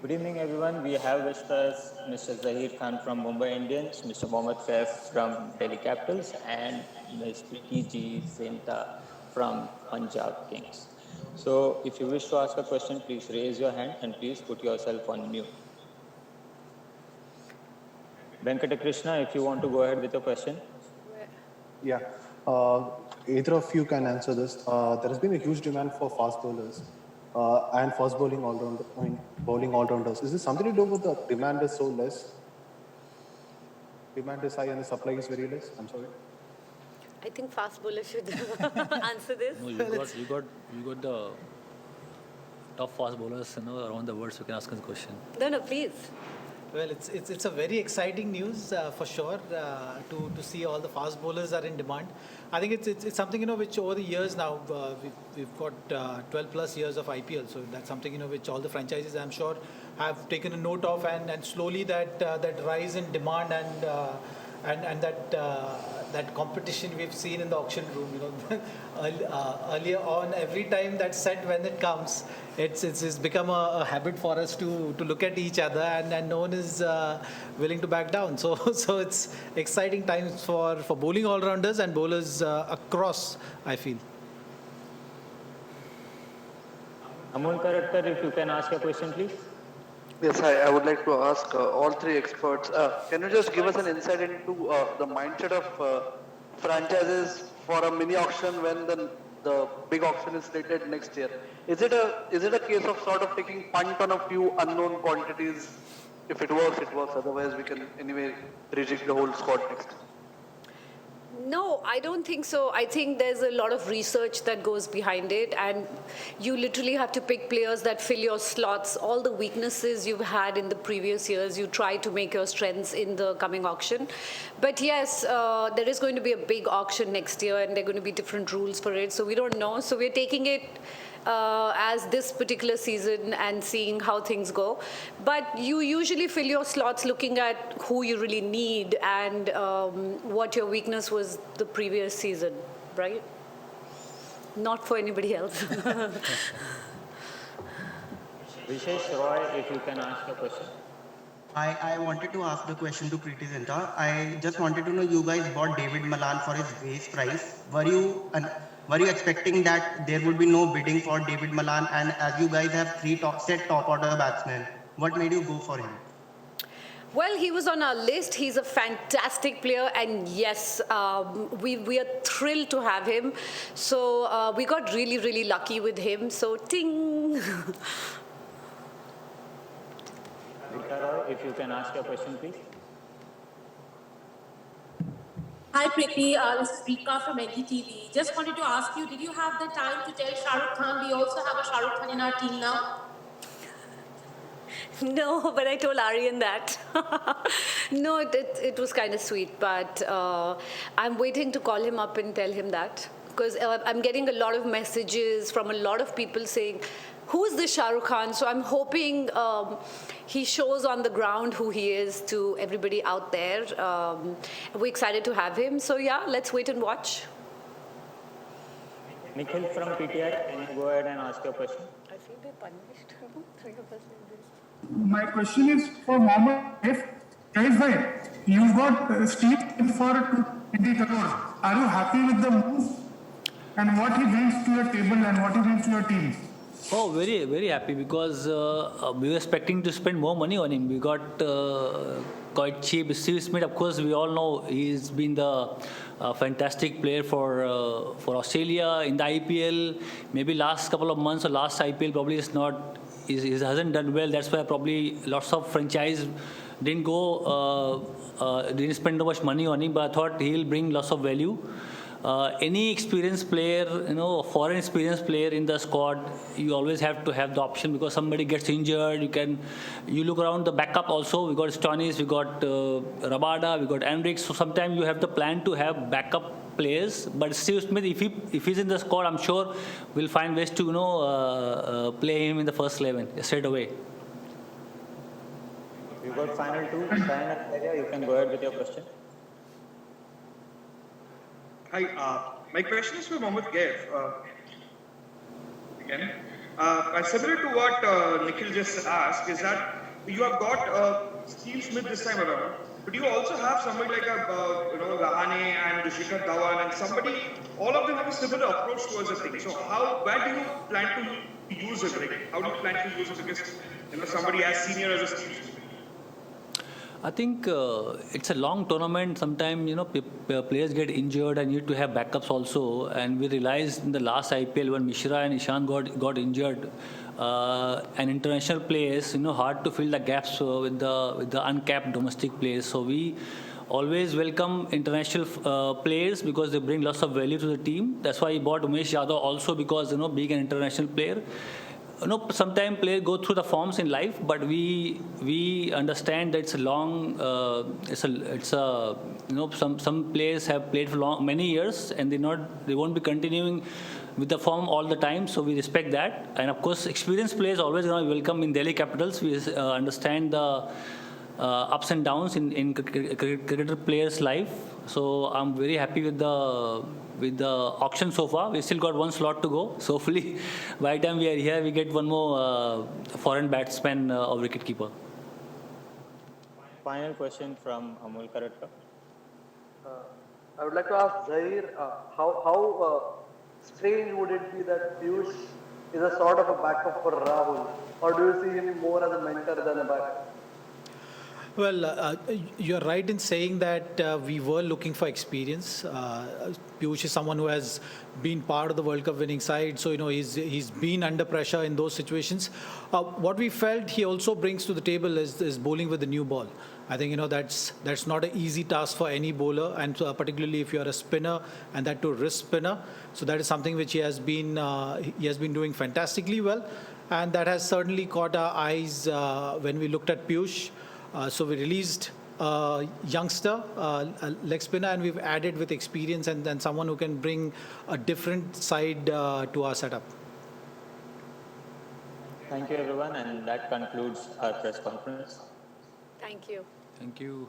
Good evening, everyone. We have with us Mr. Zahir Khan from Mumbai Indians, Mr. Mohammad Kaif from Delhi Capitals, and Ms. Preeti G. Zinta from Punjab Kings. So, if you wish to ask a question, please raise your hand and please put yourself on mute. Venkatakrishna, if you want to go ahead with your question. Yeah. Either of you can answer this. There has been a huge demand for fast bowlers and fast bowling bowling all-rounders. Is this something to do with the demand is so less? Demand is high and the supply is very less? I'm sorry. I think fast bowler should answer this. No, you got the top fast bowlers, around the world. So you can ask us a question. No, please. Well, it's a very exciting news for sure to see all the fast bowlers are in demand. I think it's something which over the years now we've got 12 plus years of IPL, so that's something which all the franchises I'm sure have taken a note of, and slowly that rise in demand and that competition we've seen in the auction room. Earlier on, every time that's set when it comes, it's become a habit for us to look at each other, and no one is willing to back down. So it's exciting times for bowling all-rounders and bowlers across, I feel. Amul Karakter, if you can ask a question, please. Yes, hi. I would like to ask all three experts, can you just give us an insight into the mindset of franchises for a mini auction when the big auction is slated next year? Is it a case of sort of taking punt on a few unknown quantities? If it works, it works. Otherwise, we can anyway reject the whole squad next. No, I don't think so. I think there's a lot of research that goes behind it, and you literally have to pick players that fill your slots. All the weaknesses you've had in the previous years, you try to make your strengths in the coming auction. But yes, there is going to be a big auction next year, and there are going to be different rules for it. So we don't know. So we're taking it as this particular season and seeing how things go. But you usually fill your slots looking at who you really need and what your weakness was the previous season, right? Not for anybody else. Vishesh Roy, if you can ask a question. I wanted to ask the question to Preeti Zinta. I just wanted to know, you guys bought David Malan for his base price. Were you expecting that there would be no bidding for David Malan? And as you guys have three top order batsmen, what made you go for him? Well, he was on our list. He's a fantastic player, and yes, we are thrilled to have him. So we got really, really lucky with him. So, ting! Rika Roy, if you can ask your question, please. Hi Preeti, this is Rika from NDTV. Just wanted to ask you, did you have the time to tell Shah Rukh Khan we also have a Shah Rukh Khan in our team now? No, but I told Aryan that. No, it was kind of sweet, but I'm waiting to call him up and tell him that. Because I'm getting a lot of messages from a lot of people saying, who's this Shah Rukh Khan? So I'm hoping he shows on the ground who he is to everybody out there. We're excited to have him. So yeah, let's wait and watch. Nikhil from PTI, can you go ahead and ask your question? I feel we're punished. Three of us like this. My question is for Mohammad Kaif. Kaif bhai, you've got Steve for 20 crores. Are you happy with the move and what he brings to your table and what he brings to your team? Oh, very, very happy because we were expecting to spend more money on him. We got quite cheap. Steve Smith, of course, we all know he's been the fantastic player for Australia in the IPL. Maybe last couple of months or last IPL probably is not. He hasn't done well. That's why probably lots of franchise didn't didn't spend too much money on him. But I thought he'll bring lots of value. Any experienced player, foreign experienced player in the squad, you always have to have the option because somebody gets injured. You look around the backup also. We got Stoinis, we got Rabada, we got Enric. So sometimes you have the plan to have backup players. But Steve Smith, if he's in the squad, I'm sure we'll find ways to play him in the first 11 straight away. You got final two. Sayan, you can go ahead with your question. Hi, my question is for Mohammad Kaif. Again, Similar to what Nikhil just asked, is that you have got Steve Smith this time around, but you also have somebody like Rahane and Shikhar Dhawan and somebody. All of them have a similar approach towards the thing. So where do you plan to use it? Like, how do you plan to use it? Because somebody as senior as a Steve Smith. I think it's a long tournament. Sometimes players get injured and need to have backups also. And we realized in the last IPL when Mishra and Ishan got injured, and international players, hard to fill the gaps with the uncapped domestic players. So we always welcome international players because they bring lots of value to the team. That's why I bought Umesh Yadav also because being an international player. Sometimes players go through the forms in life, but we understand that it's a long, some players have played for many years and they won't be continuing with the form all the time. So we respect that, and of course, experienced players always welcome in Delhi Capitals. We understand the ups and downs in cricketer players' life. So I'm very happy with the auction so far. We still got one slot to go. So hopefully, by the time we are here, we get one more foreign batsman or wicketkeeper. Final question from Amol Karatka. I would like to ask Zahir, how strange would it be that Piyush is a sort of a backup for Rahul, or do you see him more as a mentor than a backup? Well, you're right in saying that we were looking for experience. Piyush is someone who has been part of the World Cup winning side, so he's been under pressure in those situations. What we felt he also brings to the table is bowling with the new ball. I think that's not an easy task for any bowler, and particularly if you're a spinner and that too wrist spinner. So that is something which he has been doing fantastically well, and that has certainly caught our eyes when we looked at Piyush. So we released a youngster, a leg spinner, and we've added with experience and someone who can bring a different side to our setup. Thank you, everyone, and that concludes our press conference. Thank you. Thank you.